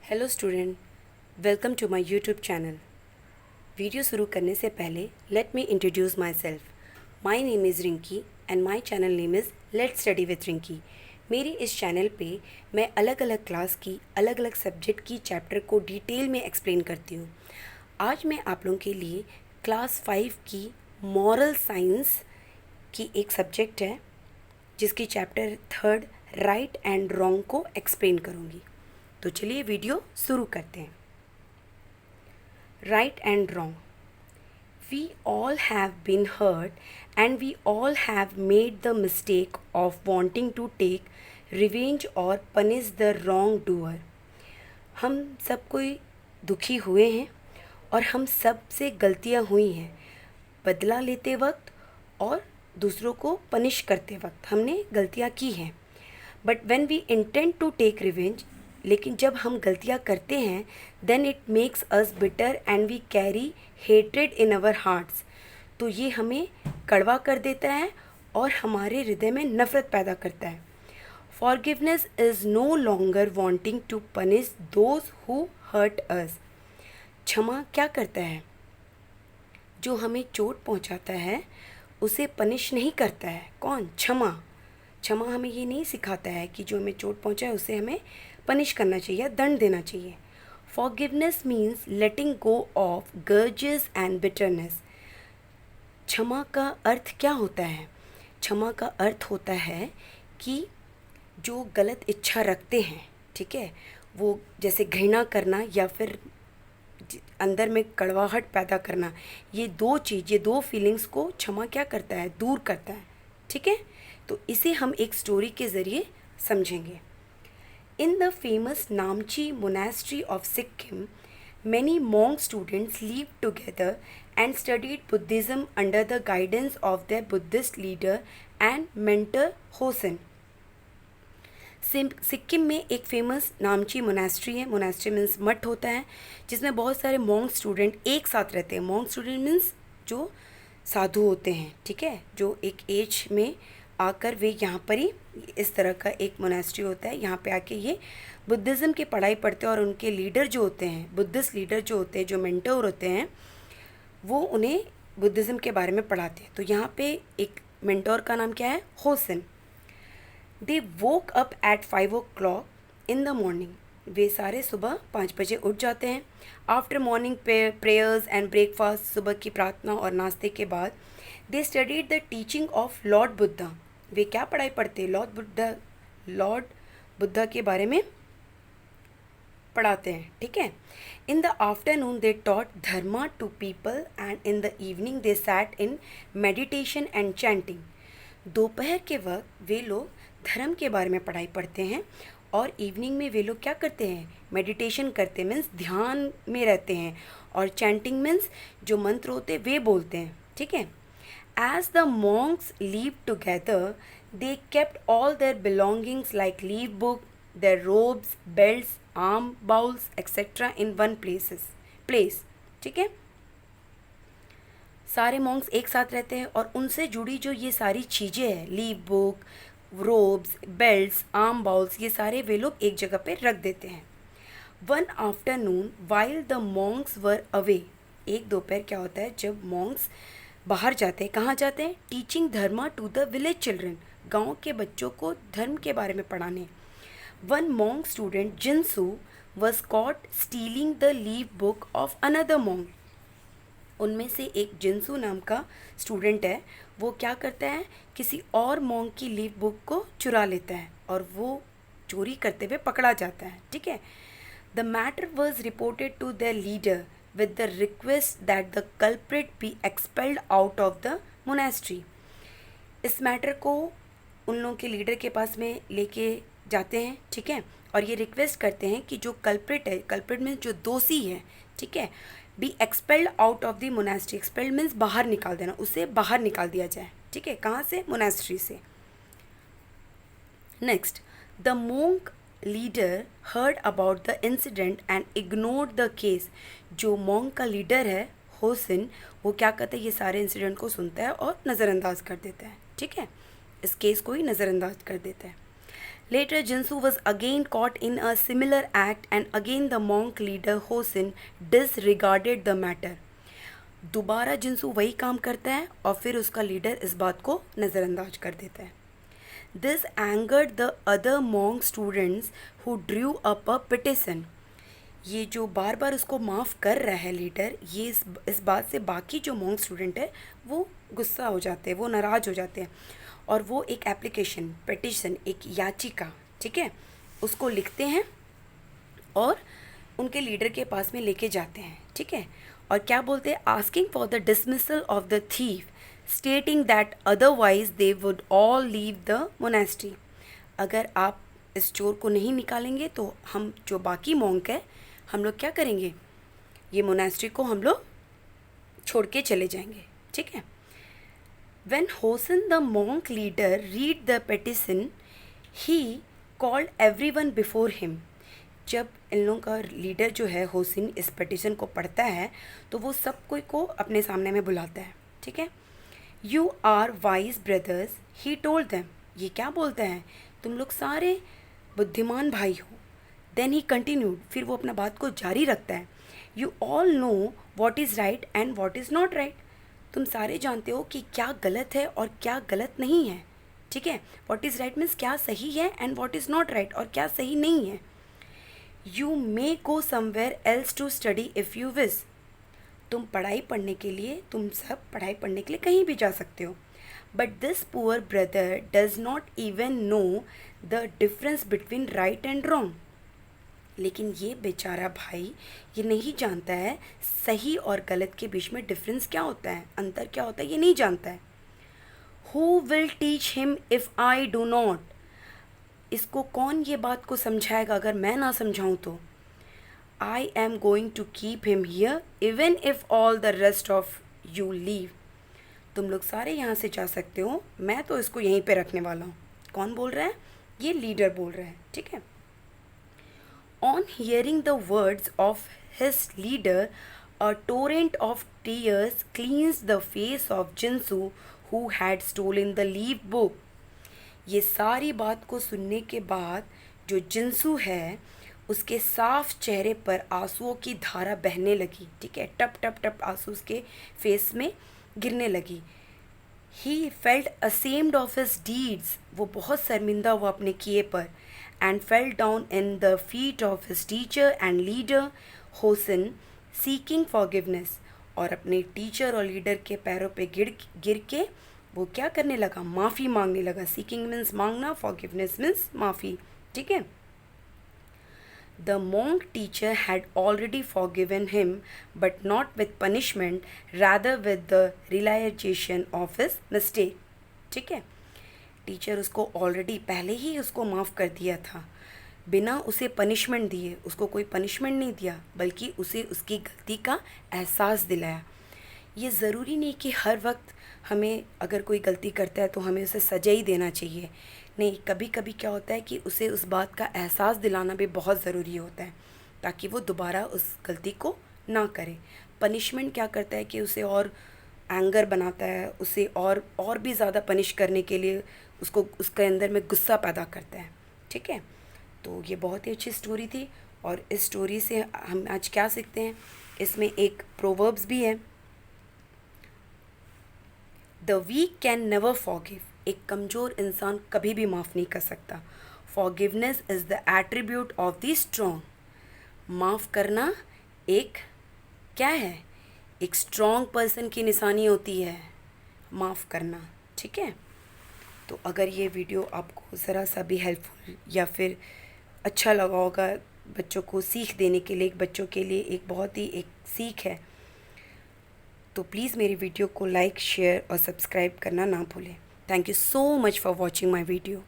Hello student, welcome to my YouTube channel. Video शुरू करने से पहले let me introduce myself. My name is Rinki and my channel name is let's study with Rinki. मेरी इस channel पे मैं अलग अलग क्लास की अलग अलग सब्जेक्ट की चैप्टर को डिटेल में एक्सप्लेन करती हूँ। आज मैं आप लोगों के लिए क्लास 5 की मॉरल साइंस की एक सब्जेक्ट है जिसकी चैप्टर 3 राइट एंड रॉन्ग को एक्सप्लेन करूँगी। तो चलिए वीडियो शुरू करते हैं। Right and wrong. We all have been hurt and we all have made the mistake of wanting to take revenge or punish the wrong doer. हम सब कोई दुखी हुए हैं और हम सब से गलतियां हुई हैं। बदला लेते वक्त और दूसरों को पनिश करते वक्त हमने गलतियां की हैं। But when we intend to take revenge, लेकिन जब हम गलतियाँ करते हैं then it makes us bitter and we carry hatred in our hearts. तो ये हमें कड़वा कर देता है और हमारे हृदय में नफ़रत पैदा करता है। Forgiveness is no longer wanting to punish those who hurt us. क्षमा क्या करता है? जो हमें चोट पहुंचाता है उसे पनिश नहीं करता है। कौन? क्षमा। क्षमा हमें ये नहीं सिखाता है कि जो हमें चोट पहुंचा है उसे हमें पनिश करना चाहिए या दंड देना चाहिए। Forgiveness means letting go of grudges and bitterness. क्षमा का अर्थ क्या होता है? क्षमा का अर्थ होता है कि जो गलत इच्छा रखते हैं, ठीक है, वो जैसे घृणा करना या फिर अंदर में कड़वाहट पैदा करना, ये दो फीलिंग्स को क्षमा क्या करता है? दूर करता है। ठीक है, तो इसे हम एक स्टोरी के ज़रिए समझेंगे। In the famous Namchi monastery of Sikkim, many monk students lived together and studied Buddhism under the guidance of their Buddhist leader and mentor Hosen. Sikkim में एक फेमस नामची मोनास्ट्री है। मोनास्ट्री मीन्स मठ होता है जिसमें बहुत सारे मॉन्क स्टूडेंट एक साथ रहते हैं। मॉन्क स्टूडेंट मीन्स जो साधु होते हैं, ठीक है, जो एक एज में आकर वे यहाँ पर ही इस तरह का एक मोनास्ट्री होता है, यहाँ पे आके ये बुद्धिज़्म की पढ़ाई पढ़ते हैं और उनके लीडर जो होते हैं, बुद्धिस्ट लीडर जो होते हैं, जो मेंटोर होते हैं, वो उन्हें बुद्धिज़्म के बारे में पढ़ाते हैं। तो यहाँ पे एक मेंटोर का नाम क्या है? Hosan. They woke up at 5 o'clock in the morning. वे सारे सुबह 5 बजे उठ जाते हैं। After morning prayers and breakfast, सुबह की प्रार्थना और नाश्ते के बाद they studied the teaching of lord Buddha. वे क्या पढ़ाई पढ़ते हैं? लॉर्ड बुद्धा के बारे में पढ़ाते हैं। ठीक है। In the afternoon they taught dharma to people and in the evening they sat in meditation and chanting. दोपहर के वक्त वे लोग धर्म के बारे में पढ़ाई पढ़ते हैं और इवनिंग में वे लोग क्या करते हैं? मेडिटेशन करते हैं, मीन्स ध्यान में रहते हैं, और चैंटिंग मीन्स जो मंत्र होते हैं वे बोलते हैं। ठीक है। As the monks lived together, they kept all their belongings like leaf book, their robes, belts, arm bowls, etc. in one place. ठीक है। सारे मॉन्क्स एक साथ रहते हैं और उनसे जुड़ी जो ये सारी चीज़ें हैं, leaf book, ropes, belts, arm bowls, ये सारे वे लोग एक जगह पे रख देते हैं। One afternoon while the Monks were away. एक दोपहर क्या होता है जब मॉन्क्स बाहर जाते हैं। कहाँ जाते हैं? Teaching dharma to the village children. गांव के बच्चों को धर्म के बारे में पढ़ाने। One monk student Jinsu was caught stealing the leaf book of another monk. उनमें से एक जिनसू नाम का स्टूडेंट है, वो क्या करता है? किसी और मॉन्क की लीफ बुक को चुरा लेता है और वो चोरी करते हुए पकड़ा जाता है। ठीक है। The matter was reported to the leader with the request that the culprit be expelled out of the monastery. इस मैटर को उन लोगों के लीडर के पास में लेके जाते हैं। ठीक है। और ये रिक्वेस्ट करते हैं कि जो कल्प्रिट है, कल्प्रिट मीन्स जो दोषी है, ठीक है, B expelled out of the monastery. Expelled means बाहर निकाल देना, उसे बाहर निकाल दिया जाए। ठीक है। कहाँ से? मोनास्ट्री से। Next, the monk leader heard about the incident and ignored the case. जो मॉन्क का लीडर है होसिन, वो क्या करता है? ये सारे इंसिडेंट को सुनता है और नज़रअंदाज कर देता है। ठीक है। इस केस को ही नज़रअंदाज कर देता है। Later, Jinsu was again caught in a similar act, and again the monk leader Hosin disregarded the matter. दोबारा जिनसू वही काम करता है और फिर उसका लीडर इस बात को नज़रअंदाज कर देता है. This angered the other monk students who drew up a petition. ये जो बार बार उसको माफ़ कर रहा है लीडर, ये इस बात से बाकी जो मॉन्क स्टूडेंट है वो गुस्सा हो जाते हैं, वो नाराज़ हो जाते हैं और वो एक एप्लीकेशन, पिटिशन, एक याचिका, ठीक है, उसको लिखते हैं और उनके लीडर के पास में लेके जाते हैं, ठीक है. और क्या बोलते हैं? Asking for the dismissal of the thief, stating that otherwise they would all leave the monastery. अगर आप इस चोर को नहीं निकालेंगे तो हम जो बाकी मॉन्क है हम लोग क्या करेंगे, ये मोनेस्ट्री को हम लोग छोड़ के चले जाएंगे, ठीक है. When Hosen the monk leader read the petition, he called everyone before him. जब इन लोगों का लीडर जो है होसिन इस पिटिशन को पढ़ता है तो वो सब कोई को अपने सामने में बुलाता है, ठीक है. You are wise brothers, he told them. ये क्या बोलता है? तुम लोग सारे बुद्धिमान भाई हो. Then he continued, फिर वो अपना बात को जारी रखता है. You all know what is right and what is not right. तुम सारे जानते हो कि क्या गलत है और क्या गलत नहीं है, ठीक है. What is right means क्या सही है and what is not right, और क्या सही नहीं है. You may go somewhere else to study if you wish. तुम पढ़ाई पढ़ने के लिए, तुम सब पढ़ाई पढ़ने के लिए कहीं भी जा सकते हो. But this poor brother does not even know the difference between right and wrong. लेकिन ये बेचारा भाई ये नहीं जानता है सही और गलत के बीच में डिफरेंस क्या होता है, अंतर क्या होता है, ये नहीं जानता है. Who will teach him if I do not? इसको कौन ये बात को समझाएगा अगर मैं ना समझाऊं तो. I am going to keep him here even if all the rest of you leave. तुम लोग सारे यहाँ से जा सकते हो, मैं तो इसको यहीं पे रखने वाला हूँ. कौन बोल रहा है? ये लीडर बोल रहा है, ठीक है. On hearing the words of his leader, a torrent of tears cleansed the face of Jinsu who had stolen the leaf book. ये सारी बात को सुनने के बाद जो जिनसू है उसके साफ चेहरे पर आंसुओं की धारा बहने लगी, ठीक है. टप टप टप आंसू उसके फेस में गिरने लगी. He felt ashamed of his deeds. वो बहुत शर्मिंदा हुआ अपने किए पर. And fell down in the feet of his teacher and leader Hosen, seeking forgiveness. और अपने टीचर और लीडर के पैरों पे गिर के वो क्या करने लगा? माफ़ी मांगने लगा. सीकिंग मीन्स मांगना, फॉरगिवनेस मीन्स माफ़ी, ठीक है. The monk teacher had already forgiven him, but not with punishment, rather with the realization of his mistake, ठीक है. टीचर उसको ऑलरेडी पहले ही उसको माफ़ कर दिया था, बिना उसे पनिशमेंट दिए. उसको कोई पनिशमेंट नहीं दिया बल्कि उसे उसकी गलती का एहसास दिलाया. ये ज़रूरी नहीं कि हर वक्त हमें अगर कोई गलती करता है तो हमें उसे सजा ही देना चाहिए. नहीं, कभी कभी क्या होता है कि उसे उस बात का एहसास दिलाना भी बहुत ज़रूरी होता है ताकि वो दोबारा उस गलती को ना करे. पनिशमेंट क्या करता है कि उसे और एंगर बनाता है, उसे और भी ज़्यादा पनिश करने के लिए उसको उसके अंदर में गुस्सा पैदा करता है, ठीक है. तो ये बहुत ही अच्छी स्टोरी थी और इस स्टोरी से हम आज क्या सीखते हैं, इसमें एक प्रोवर्ब्स भी है. The weak can never forgive. एक कमज़ोर इंसान कभी भी माफ़ नहीं कर सकता. Forgiveness is the attribute of the strong. माफ़ करना एक क्या है? एक स्ट्रॉन्ग पर्सन की निशानी होती है, माफ़ करना, ठीक है. तो अगर ये वीडियो आपको ज़रा सा भी हेल्पफुल या फिर अच्छा लगा होगा, बच्चों को सीख देने के लिए, एक बच्चों के लिए एक बहुत ही एक सीख है, तो प्लीज़ मेरी वीडियो को लाइक, शेयर और सब्सक्राइब करना ना भूलें. Thank you so much for watching my video.